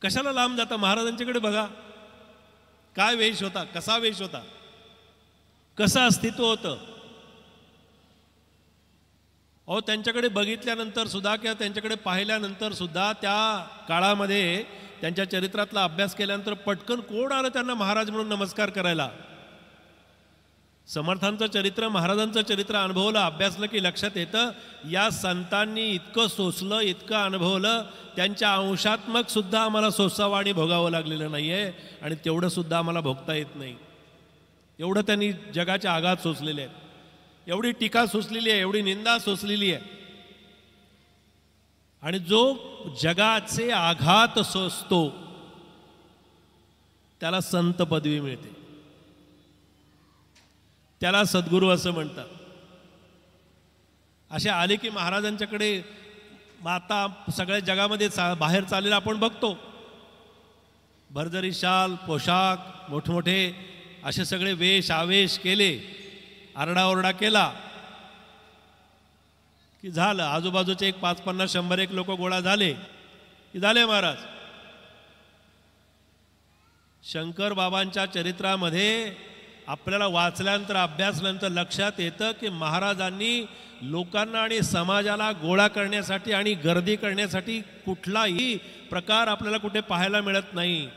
कशाला लांब जाता? महाराजांच्याकडे बघा, काय वेश होता, कसा वेश होता, कसं अस्तित्व होतं. अहो त्यांच्याकडे बघितल्यानंतर सुद्धा किंवा त्यांच्याकडे पाहिल्यानंतर सुद्धा त्या काळामध्ये त्यांच्या चरित्रातला अभ्यास केल्यानंतर पटकन कोण आलं त्यांना महाराज म्हणून नमस्कार करायला? समर्थांचं चरित्र, महाराजांचं चरित्र अनुभवलं, अभ्यासलं की लक्षात येतं या संतांनी इतकं सोसलं, इतकं अनुभवलं, त्यांच्या अंशात्मक सुद्धा आम्हाला सोसावं आणि भोगावं लागलेलं नाही आहे, आणि तेवढं सुद्धा आम्हाला भोगता येत नाही. एवढं त्यांनी जगाच्या आघात सोसलेले आहेत, एवढी टीका सोसलेली आहे, एवढी निंदा सोसलेली आहे. आणि जो जगाचे आघात सोसतो त्याला संत पदवी मिळते, त्याला सद्गुरू असं म्हणतात. असे आले की महाराजांच्याकडे आता सगळ्या जगामध्ये बाहेर चाललेलं आपण बघतो, भरजरी शाल, पोशाख, मोठमोठे असे सगळे वेश आवेश केले, आरडाओरडा केला की झालं. आजूबाजूचे 5, 50, 100 लोक गोळा झाले की झाले महाराज. शंकर बाबांच्या चरित्रामध्ये आपल्याला वाचल्यानंतर, अभ्यासल्यानंतर लक्षात येतं की महाराजांनी लोकांना आणि समाजाला गोळा करण्यासाठी आणि गर्दी करण्यासाठी कुठलाही प्रकार आपल्याला कुठे पाहायला मिळत नाही.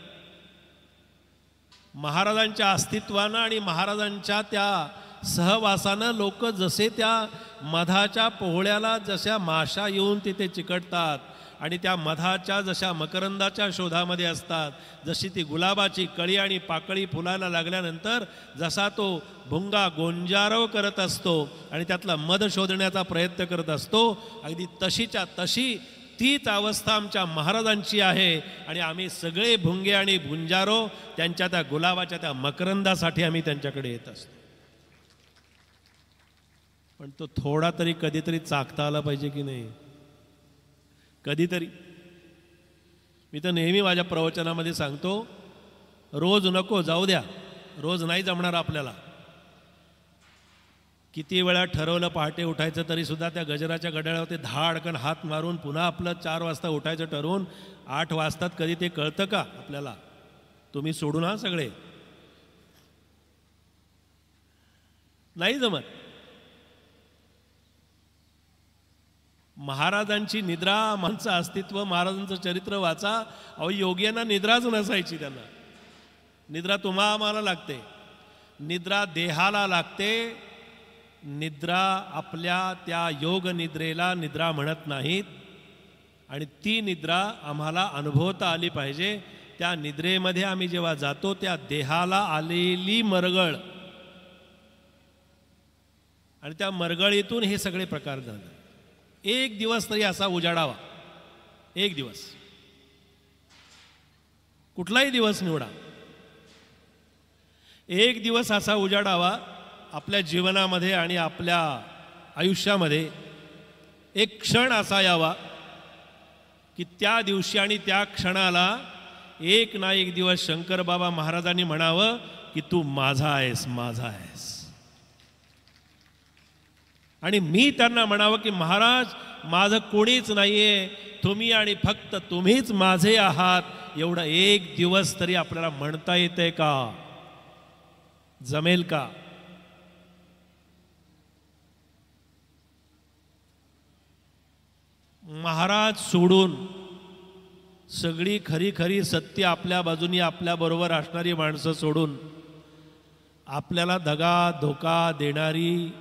महाराजांच्या अस्तित्वानं आणि महाराजांच्या त्या सहवासानं लोक जसे त्या मधाच्या पोहळ्याला जशा माशा येऊन तिथे चिकटतात आणि त्या मधाच्या जशा मकरंदाच्या शोधामध्ये असतात, जशी ती गुलाबाची कळी आणि पाकळी फुलायला लागल्यानंतर जसा तो भुंगा गोंजारव करत असतो आणि त्यातला मध शोधण्याचा प्रयत्न करत असतो, अगदी तशीच्या तशी तीच अवस्था आमच्या महाराजांची आहे. आणि आम्ही सगळे भुंगे आणि गुंजारो त्यांच्या त्या गुलाबाच्या त्या मकरंदासाठी आम्ही त्यांच्याकडे येत असतो. पण तो थोडा तरी कधीतरी चाखता आला पाहिजे की नाही? कधीतरी. मी तर नेहमी माझ्या प्रवचनामध्ये सांगतो, रोज नको, जाऊ द्या, रोज नाही जमणार आपल्याला. किती वेळा ठरवलं पहाटे उठायचं तरी सुद्धा त्या गजराच्या घड्याळावरती धाडकन हात मारून पुन्हा आपलं 4 वाजता उठायचं ठरवून 8 वाजतात कधी ते कळतं का आपल्याला? तुम्ही सोडून हा सगळे, नाही जमत. महाराजांची निद्रा, माणसं अस्तित्व, महाराजांचं चरित्र वाचा. अहो योग्यांना निद्राच नसायची, त्यांना निद्रा तुम्हा आम्हाला लागते, निद्रा देहाला लागते. निद्रा आपल्या त्या योग निद्रेला निद्रा म्हणत नाहीत, आणि ती निद्रा आम्हाला अनुभवता आली पाहिजे. त्या निद्रेमध्ये आम्ही जेव्हा जातो त्या देहाला आलेली मरगळ आणि त्या मरगळीतून हे सगळे प्रकार झाले. एक दिवस तरी असा उजाडावा, एक दिवस, कुठलाही दिवस निवडा, एक दिवस असा उजाडावा आपल्या जीवनामध्ये आणि आपल्या आयुष्यामध्ये. एक क्षण असा यावा की त्या दिवशी आणि त्या क्षणाला एक ना एक दिवस शंकर बाबा महाराजांनी म्हणावं की तू माझा आहेस, माझा आहेस. आणि मी त्यांना म्हणावं की महाराज माझं कोणीच नाहीये, तुम्ही आणि फक्त तुम्हीच माझे आहात. एवढा एक दिवस तरी आपल्याला म्हणता येते का? जमेल का? महाराज सोडून सगळी खरी खरी सत्य आपल्या बाजूनी आपल्याबरोबर असणारी माणसं सोडून आपल्याला दगा धोका देणारी,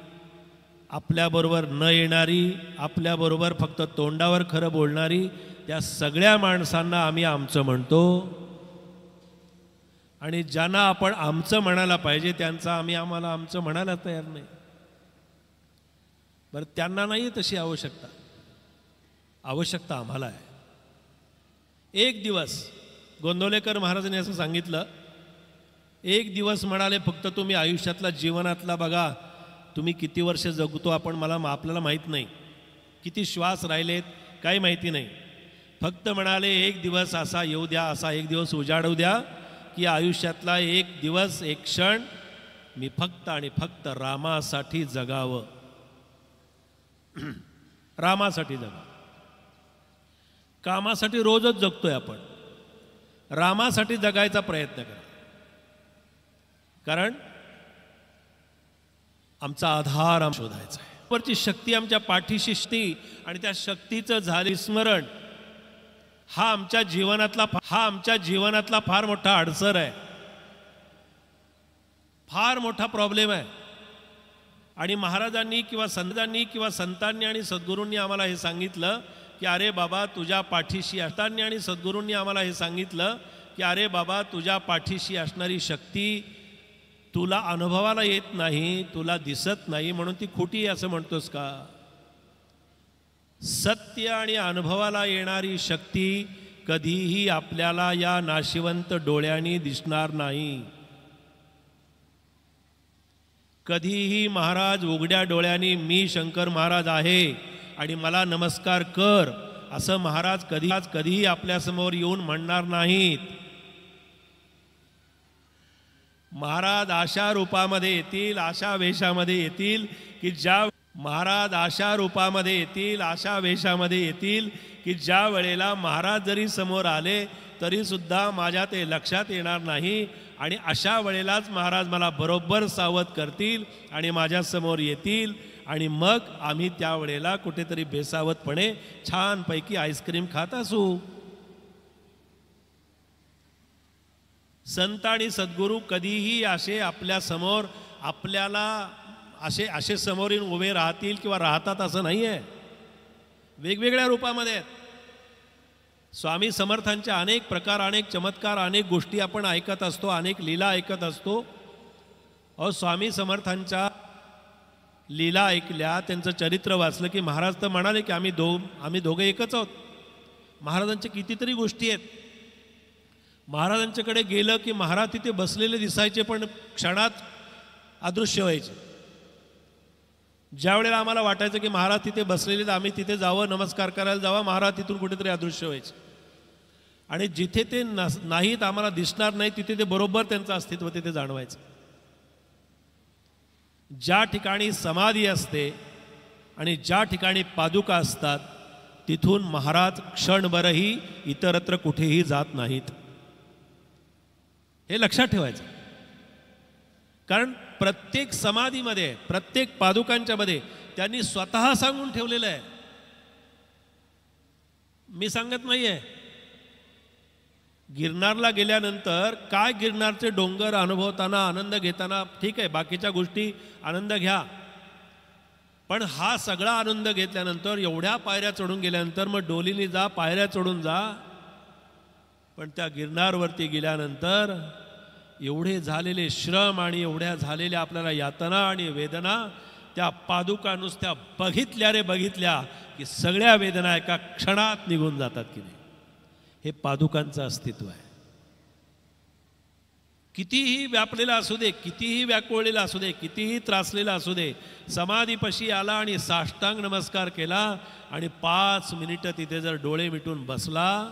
आपल्याबरोबर न येणारी, आपल्याबरोबर फक्त तोंडावर खरं बोलणारी त्या सगळ्या माणसांना आम्ही आमचं म्हणतो आणि ज्यांना आपण आमचं म्हणायला पाहिजे त्यांचा आम्हाला आमचं म्हणायला तयार नाही. बरं, त्यांना नाही तशी आवश्यकता आम्हाला आहे. एक दिवस गोंदवलेकर महाराजांनी असं सांगितलं, एक दिवस म्हणाले फक्त तुम्ही आयुष्यातला जीवनातला बघा, तुम्ही किती वर्ष जगतो आपल्याला माहीत नाही, किती श्वास राहिलेत काही माहिती नाही. फक्त म्हणाले एक दिवस असा येऊ द्या, असा एक दिवस उजाडू द्या की आयुष्यातला एक दिवस एक क्षण मी फक्त आणि फक्त रामासाठी जगावं. रामासाठी जगावं. कामासाठी रोजच जगतोय आपण, रामासाठी जगायचा प्रयत्न करा. कारण आमचा आधार शोधायचा आहे. वरची शक्ती आमच्या पाठीशी शक्ती आणि त्या शक्तीचं झाले स्मरण हा आमच्या जीवनातला फार मोठा अडसर आहे, फार मोठा प्रॉब्लेम आहे. आणि महाराजांनी किंवा संतांनी आणि सद्गुरूंनी आम्हाला हे सांगितलं की अरे बाबा तुझ्या पाठीशी, संतांनी आणि सद्गुरूंनी आम्हाला हे सांगितलं की अरे बाबा तुझ्या पाठीशी असणारी शक्ती तुला अनुभवाला येत नाही, तुला दिसत नाही म्हणून ती खोटी असं म्हणतोस का? सत्य आणि अनुभवाला येणारी शक्ती कधीही आपल्याला या नाशिवंत डोळ्यांनी दिसणार नाही. कधीही महाराज उघड्या डोळ्यांनी मी शंकर महाराज आहे आणि मला नमस्कार कर असं महाराज कधीही आपल्यासमोर येऊन म्हणणार नाहीत. महाराज अशा रूपामध्ये येतील, अशा वेशामध्ये येतील की ज्या वेळेला महाराज जरी समोर आले तरी सुद्धा माझ्या ते लक्षात येणार नाही. आणि अशा वेळेलाच महाराज मला बरोबर सावध करतील आणि माझ्या समोर येतील आणि मग आम्ही त्यावेळेला कुठेतरी बेसावतपणे छानपैकी आईस्क्रीम खात असू. संत आणि सद्गुरू कधीही असे आपल्या समोर आपल्याला असे समोर येऊन उभे राहतील किंवा राहतात असं नाही आहे. वेगवेगळ्या रूपामध्ये आहेत. स्वामी समर्थांच्या अनेक प्रकार, अनेक चमत्कार, अनेक गोष्टी आपण ऐकत असतो, अनेक लीला ऐकत असतो. अहो, स्वामी समर्थांच्या लीला ऐकल्या, त्यांचं चरित्र वाचलं की महाराज तर म्हणाले की आम्ही दोघे एकच आहोत. महाराजांच्या कितीतरी गोष्टी आहेत. महाराजांच्याकडे गेलं की महाराज तिथे बसलेले दिसायचे पण क्षणात अदृश्य व्हायचे. ज्या वेळेला आम्हाला वाटायचं की महाराज तिथे बसलेले तर आम्ही तिथे जावं, नमस्कार करायला जावं, महाराज तिथून कुठेतरी अदृश्य व्हायचे. आणि जिथे ते नाहीत, आम्हाला दिसणार नाही, तिथे ते बरोबर त्यांचं अस्तित्व तिथे जाणवायचं. ज्या ठिकाणी समाधी असते आणि ज्या ठिकाणी पादुका असतात तिथून महाराज क्षणभरही इतरत्र कुठेही जात नाहीत. हे लक्षात ठेवायचं. कारण प्रत्येक समाधीमध्ये, प्रत्येक पादुकांच्या मध्ये त्यांनी स्वतः सांगून ठेवलेलं आहे. मी सांगत नाहीये. गिरनारला गेल्यानंतर काय गिरनारचे डोंगर अनुभवताना, आनंद घेताना ठीक आहे, बाकीच्या गोष्टी आनंद घ्या, पण हा सगळा आनंद घेतल्यानंतर एवढ्या पायऱ्या चढून गेल्यानंतर मग डोलीने जा, पायऱ्या चढून जा, पण त्या गिरनारवरती गेल्यानंतर एवढे झालेले श्रम आणि एवढ्या झालेल्या आपल्याला यातना आणि वेदना त्या पादुका नुसत्या बघितल्या की सगळ्या वेदना एका क्षणात निघून जातात की नाही. हे पादुकांचं अस्तित्व आहे. कितीही व्यापलेला असू दे, कितीही व्याकुळलेला असू दे, कितीही त्रासलेला असू दे, समाधीपाशी आला आणि साष्टांग नमस्कार केला आणि 5 मिनिटं तिथे जर डोळे मिटून बसला,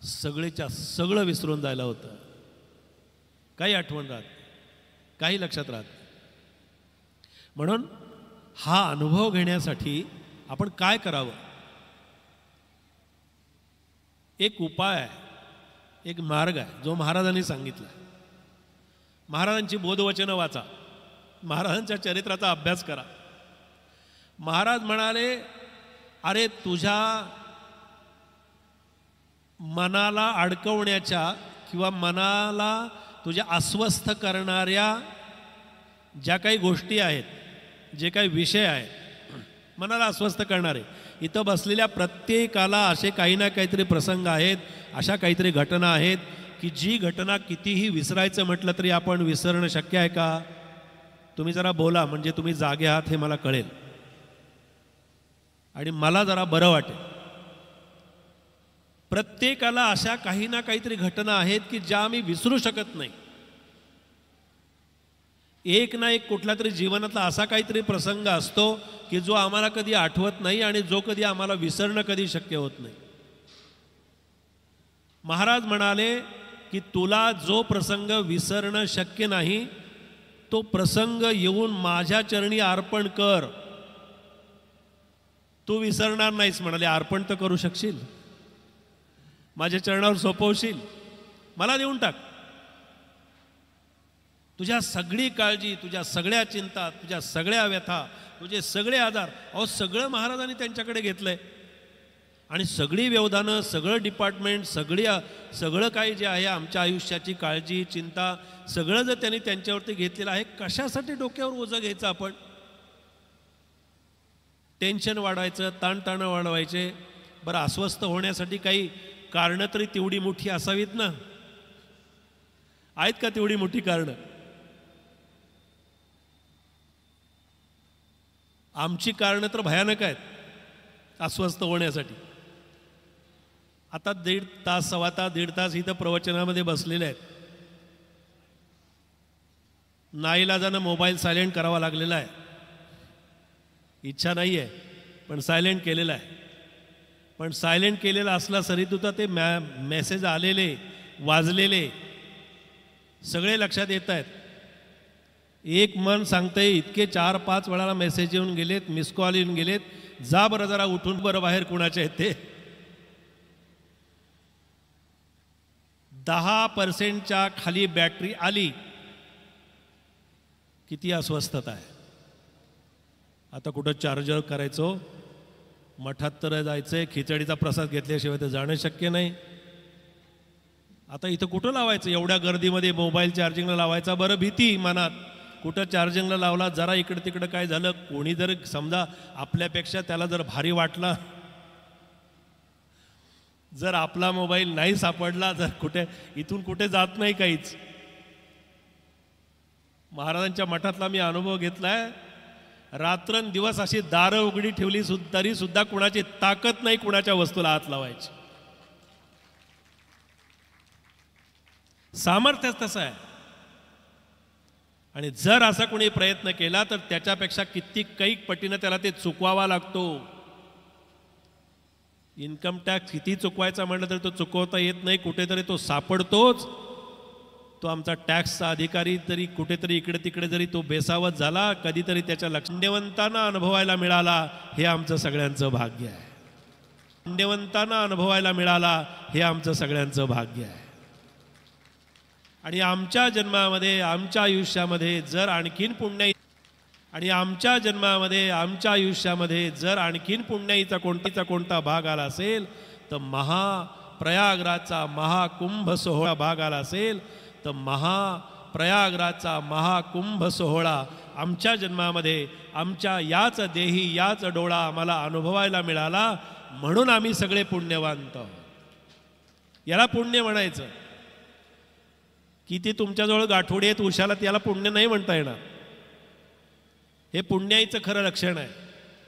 सगळेच्या सगळं विसरून जायला होतं. काही आठवण राहत, काही लक्षात राहत. म्हणून हा अनुभव घेण्यासाठी आपण काय करावं? एक उपाय आहे, एक मार्ग आहे जो महाराजांनी सांगितला. महाराजांची बोधवचनं वाचा, महाराजांच्या चरित्राचा अभ्यास करा. महाराज म्हणाले, अरे तुझ्या मनाला अडकवण्याच्या किंवा मनाला तुझ्या अस्वस्थ करणाऱ्या ज्या काही गोष्टी आहेत, जे काही विषय आहेत, मनाला अस्वस्थ करणारे, इथं बसलेल्या प्रत्येकाला असे काही ना काहीतरी प्रसंग आहेत, अशा काहीतरी घटना आहेत की जी घटना कितीही विसरायचं म्हटलं तरी आपण विसरणं शक्य आहे का? तुम्ही जरा बोला, म्हणजे तुम्ही जागे आहात हे मला कळेल आणि मला जरा बरं वाटेल. प्रत्येकाला अशा काही ना काहीतरी घटना आहेत की ज्या आम्ही विसरू शकत नाही. एक ना एक कुठला तरी जीवनातला असा काहीतरी प्रसंग असतो की जो आम्हाला कधी आठवत नाही आणि जो कधी आम्हाला विसरणं कधी शक्य होत नाही. महाराज म्हणाले की तुला जो प्रसंग विसरणं शक्य नाही तो प्रसंग येऊन माझ्या चरणी अर्पण कर. तू विसरणार नाहीस म्हणाले. अर्पण तर करू शकशील, माझ्या चरणावर सोपवशील, मला देऊन टाक. तुझ्या सगळी काळजी, तुझ्या सगळ्या चिंता, तुझ्या सगळ्या व्यथा, तुझे सगळे आजार, अहो सगळं महाराजांनी त्यांच्याकडे घेतलंय. आणि सगळी व्यवधानं, सगळं डिपार्टमेंट, सगळं काही जे आहे आमच्या आयुष्याची काळजी, चिंता, सगळं जर त्यांनी त्यांच्यावरती घेतलेलं आहे, कशासाठी डोक्यावर ओझं घ्यायचं आपण? टेन्शन वाढवायचं, ताणतणाव वाढवायचे. बरं, अस्वस्थ होण्यासाठी काही कारणं तरी तेवढी मोठी असावीत ना? आहेत का तेवढी मोठी कारणं? आमची कारणं तर भयानक आहेत अस्वस्थ होण्यासाठी. आता सव्वा तास दीड तास इथं प्रवचनामध्ये बसलेले आहेत. नाईलाजानं मोबाईल सायलेंट करावा लागलेला आहे. इच्छा नाही आहे पण सायलेंट केलेला आहे. पण सायलेंट केलेला असला सरी तुझा ते मेसेज आलेले, वाजलेले सगळे लक्षात येत आहेत. एक मन सांगतंय इतके 4-5 वेळाला मेसेज येऊन गेलेत, मिस कॉल येऊन गेलेत, जा बरं जरा उठून बरं बाहेर कुणाचे आहेत ते. 10% खाली बॅटरी आली. किती अस्वस्थता आहे. आता कुठं चार्जर करायचो, मठात तर जायचंय, खिचडीचा प्रसाद घेतल्याशिवाय तर जाणं शक्य नाही. आता इथं कुठं लावायचं एवढ्या गर्दीमध्ये मोबाईल चार्जिंगला लावायचा? बरं भीती मनात, कुठं चार्जिंगला लावला, जरा इकडं तिकडं काय झालं, कोणी जर समजा आपल्यापेक्षा त्याला जर भारी वाटला, जर आपला मोबाईल नाही सापडला, जर कुठे इथून कुठे जात नाही काहीच. महाराजांच्या मठातला मी अनुभव घेतलाय. रात्रंदिवस अशी दारं उघडी ठेवली तरी सुद्धा कुणाची ताकद नाही कुणाच्या वस्तूला हात लावायची. सामर्थ्यच तसं आहे. आणि जर असा कोणी प्रयत्न केला तर त्याच्यापेक्षा किती कैक पटीनं त्याला ते चुकवावा लागतो. इन्कम टॅक्स किती चुकवायचा म्हटलं तर तो चुकवता येत नाही, कुठेतरी तो सापडतोच. तो आमचा टॅक्सचा अधिकारी तरी कुठेतरी इकडे तिकडे जरी तो बेसावत झाला, कधीतरी त्याच्या पुण्यवंतांना अनुभवायला मिळाला, हे आमचं सगळ्यांचं भाग्य आहे. पुण्यवंतांना अनुभवायला मिळाला, हे आमचं सगळ्यांचं भाग्य आहे. आणि आमच्या जन्मामध्ये, आमच्या आयुष्यामध्ये जर आणखीन पुण्याईचा कोणता भाग आला असेल तर महाप्रयागराजचा महाकुंभ सोहळा भाग आला असेल तर महाप्रयागराजचा महाकुंभ सोहळा आमच्या जन्मामध्ये, आमच्या याच देही याच डोळा आम्हाला अनुभवायला मिळाला, म्हणून आम्ही सगळे पुण्यवांत. याला पुण्य म्हणायचं. किती तुमच्याजवळ गाठोडी आहेत उशाला, त्याला पुण्य नाही म्हणता येणार. हे पुण्याईचं खरं लक्षण आहे.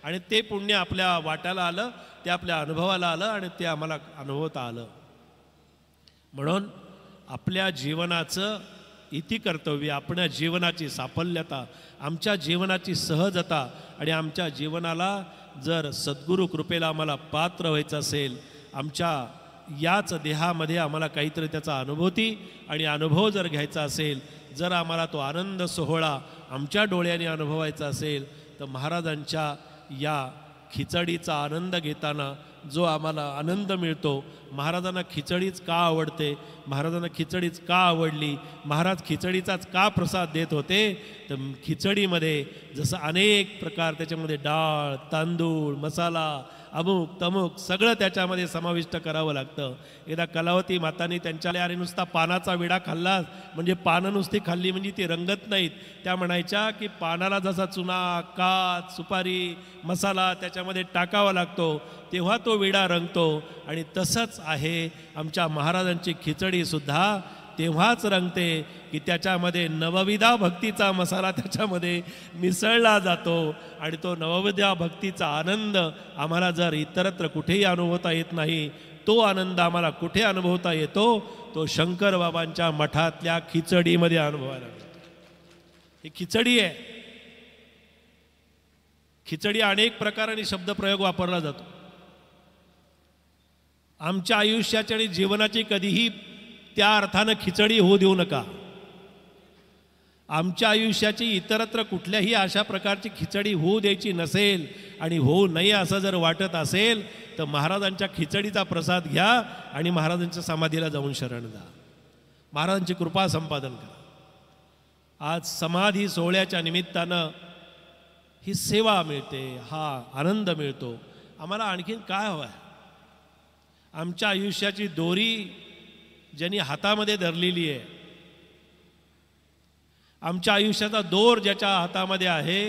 आणि ते पुण्य आपल्या वाट्याला आलं, ते आपल्या अनुभवाला आलं आणि ते आम्हाला अनुभवता आलं. म्हणून आपल्या जीवनाचं इति कर्तव्य, आपल्या जीवनाची साफल्यता, आमच्या जीवनाची सहजता आणि आमच्या जीवनाला जर सद्गुरू कृपेला आम्हाला पात्र व्हायचं असेल, आमच्या याच देहामध्ये आम्हाला काहीतरी त्याचा अनुभूती आणि अनुभव जर घ्यायचा असेल, जर आम्हाला तो आनंद सोहळा आमच्या डोळ्याने अनुभवायचा असेल, तर महाराजांच्या या खिचडीचा आनंद घेताना जो आम्हाला आनंद मिळतो, महाराजांना खिचडीच का आवडते, महाराजांना खिचडीच का आवडली, महाराज खिचडीचाच का प्रसाद देत होते, तर खिचडीमध्ये जसं अनेक प्रकार, त्याच्यामध्ये डाळ, तांदूळ, मसाला अमुक तमुक सगळं त्याच्यामध्ये समाविष्ट करावं लागतं. एकदा कलावती मातांनी त्यांच्या अरे नुसता पानाचा विडा खाल्ला म्हणजे पानं नुसती खाल्ली म्हणजे ती रंगत नाहीत. त्या म्हणायच्या की पानाला जसा चुना, कात, सुपारी, मसाला त्याच्यामध्ये टाकावा लागतो तेव्हा तो विडा रंगतो. आणि तसंच आहे आमच्या महाराजांची खिचडीसुद्धा तेव्हाच रंगते की त्याच्यामध्ये नवविधा भक्तीचा मसाला त्याच्यामध्ये मिसळला जातो. आणि तो नवविधा भक्तीचा आनंद आम्हाला जर इतरत्र कुठेही अनुभवता येत नाही, तो आनंद आम्हाला कुठे अनुभवता येतो, तो शंकर बाबांच्या मठातल्या खिचडीमध्ये अनुभवायला मिळतो. ही खिचडी आहे. खिचडी अनेक प्रकाराने शब्दप्रयोग वापरला जातो. आमच्या आयुष्याची आणि जीवनाची कधीही त्या अर्थानं खिचडी होऊ देऊ नका. आमच्या आयुष्याची इतरत्र कुठल्याही अशा प्रकारची खिचडी होऊ द्यायची नसेल आणि होऊ नये असं जर वाटत असेल तर महाराजांच्या खिचडीचा प्रसाद घ्या आणि महाराजांच्या समाधीला जाऊन शरण जा. महाराजांची कृपा संपादन करा. आज समाधी सोहळ्याच्या निमित्तानं ही सेवा मिळते, हा आनंद मिळतो. आम्हाला आणखीन काय हवं आहे? आमच्या आयुष्याची दोरी ज्यांनी हातामध्ये धरलेली आहे, आमच्या आयुष्याचा दोर ज्याच्या हातामध्ये आहे,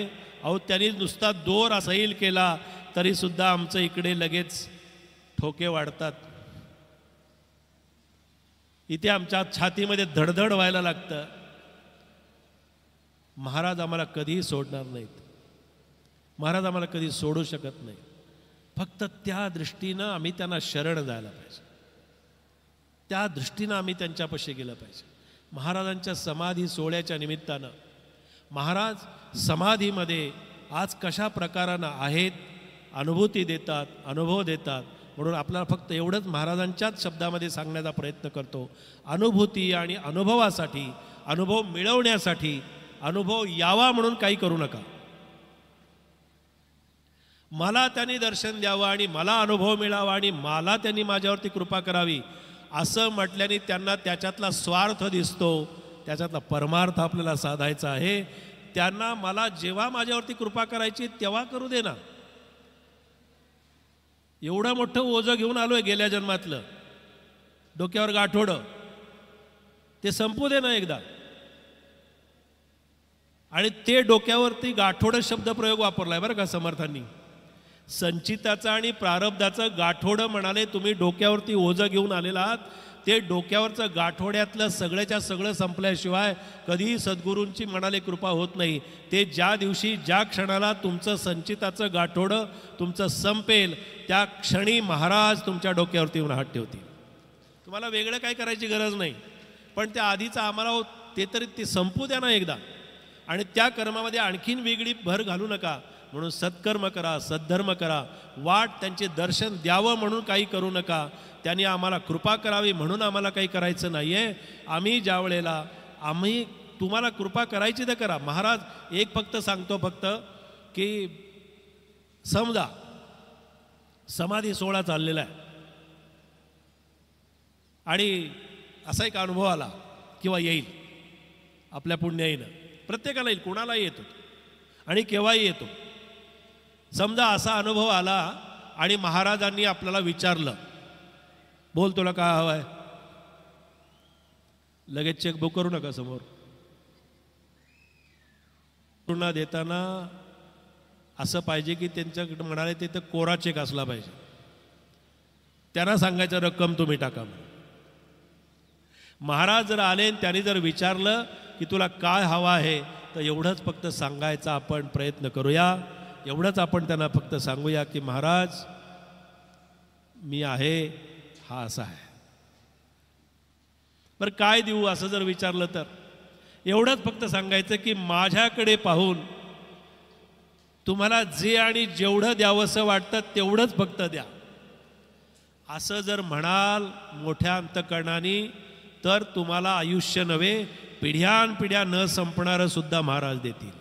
अहो त्यांनी नुसता दोर असैल केला तरीसुद्धा आमचं इकडे लगेच ठोके वाढतात. इथे आमच्या छातीमध्ये धडधड व्हायला लागतं. महाराज आम्हाला कधीही सोडणार नाहीत. महाराज आम्हाला कधी सोडू शकत नाही. फक्त त्या दृष्टीनं आम्ही त्यांना शरण जायला पाहिजे. त्या दृष्टीनं आम्ही त्यांच्यापाशी गेलं पाहिजे. महाराजांच्या समाधी सोहळ्याच्या निमित्तानं महाराज समाधीमध्ये आज कशा प्रकारानं आहेत, अनुभूती देतात, अनुभव देतात. म्हणून आपल्याला फक्त एवढंच महाराजांच्याच शब्दामध्ये सांगण्याचा प्रयत्न करतो. अनुभूती आणि अनुभवासाठी, अनुभव मिळवण्यासाठी, अनुभव यावा म्हणून काही करू नका. मला त्यांनी दर्शन द्यावं आणि मला अनुभव मिळावा आणि मला त्यांनी माझ्यावरती कृपा करावी असं म्हटल्याने त्यांना त्याच्यातला स्वार्थ दिसतो. त्याच्यातला परमार्थ आपल्याला साधायचा आहे. त्यांना मला जेव्हा माझ्यावरती कृपा करायची तेव्हा करू दे ना. एवढं मोठं ओझं घेऊन आलोय गेल्या जन्मातलं, डोक्यावर गाठोडं, ते संपू दे ना एकदा. आणि ते डोक्यावरती गाठोडं शब्दप्रयोग वापरलाय बरं का समर्थांनी. संचिताचा आणि प्रारब्धाचं गाठोडं म्हणाले. तुम्ही डोक्यावरती ओझं घेऊन आलेला आहात, ते डोक्यावरचं गाठोड्यातलं सगळ्याच्या सगळं संपल्याशिवाय कधीही सद्गुरूंची म्हणाले कृपा होत नाही. ते ज्या दिवशी ज्या क्षणाला तुमचं संचिताचं गाठोडं तुमचं संपेल त्या क्षणी महाराज तुमच्या डोक्यावरती येऊन हात ठेवतील. तुम्हाला वेगळं काय करायची गरज नाही, पण त्या आधीचं आम्हाला ते तरी ते संपू द्या ना एकदा. आणि त्या कर्मामध्ये आणखीन वेगळी भर घालू नका. म्हणून सत्कर्म करा, सद्धर्म करा. वाट त्यांचे दर्शन द्यावं म्हणून काही करू नका. त्यांनी आम्हाला कृपा करावी म्हणून आम्हाला काही करायचं नाही आहे. आम्ही ज्या वेळेला आम्ही तुम्हाला कृपा करायची तर करा. महाराज एक फक्त सांगतो फक्त की समजा समाधी सोहळा चाललेला आहे आणि असा एक अनुभव आला किंवा येईल आपल्या पुण्याईनं, प्रत्येकाला येईल, कोणालाही येतो आणि केव्हाही येतो. समजा असा अनुभव आला आणि महाराजांनी आपल्याला विचारलं, बोल तुला काय हवं आहे? लगेच चेकबुक करू नका समोर. पूर्ण देताना असं पाहिजे की त्यांच्याकडे म्हणाले तिथं कोरा चेक असला पाहिजे. त्यांना सांगायचं रक्कम तुम्ही टाका. महाराज जर आले आणि त्यांनी जर विचारलं की तुला काय हवं आहे तर एवढंच फक्त सांगायचा आपण प्रयत्न करूया. एवढंच आपण त्यांना फक्त सांगूया की महाराज मी आहे, हा असा आहे. बरं काय देऊ असं जर विचारलं तर एवढंच फक्त सांगायचं की माझ्याकडे पाहून तुम्हाला जे आणि जेवढं द्यावंसं वाटतं तेवढंच फक्त द्या. असं जर म्हणाल मोठ्या अंतकरणाने तर तुम्हाला आयुष्य नव्हे पिढ्यानपिढ्या न संपणारं सुद्धा महाराज देतील.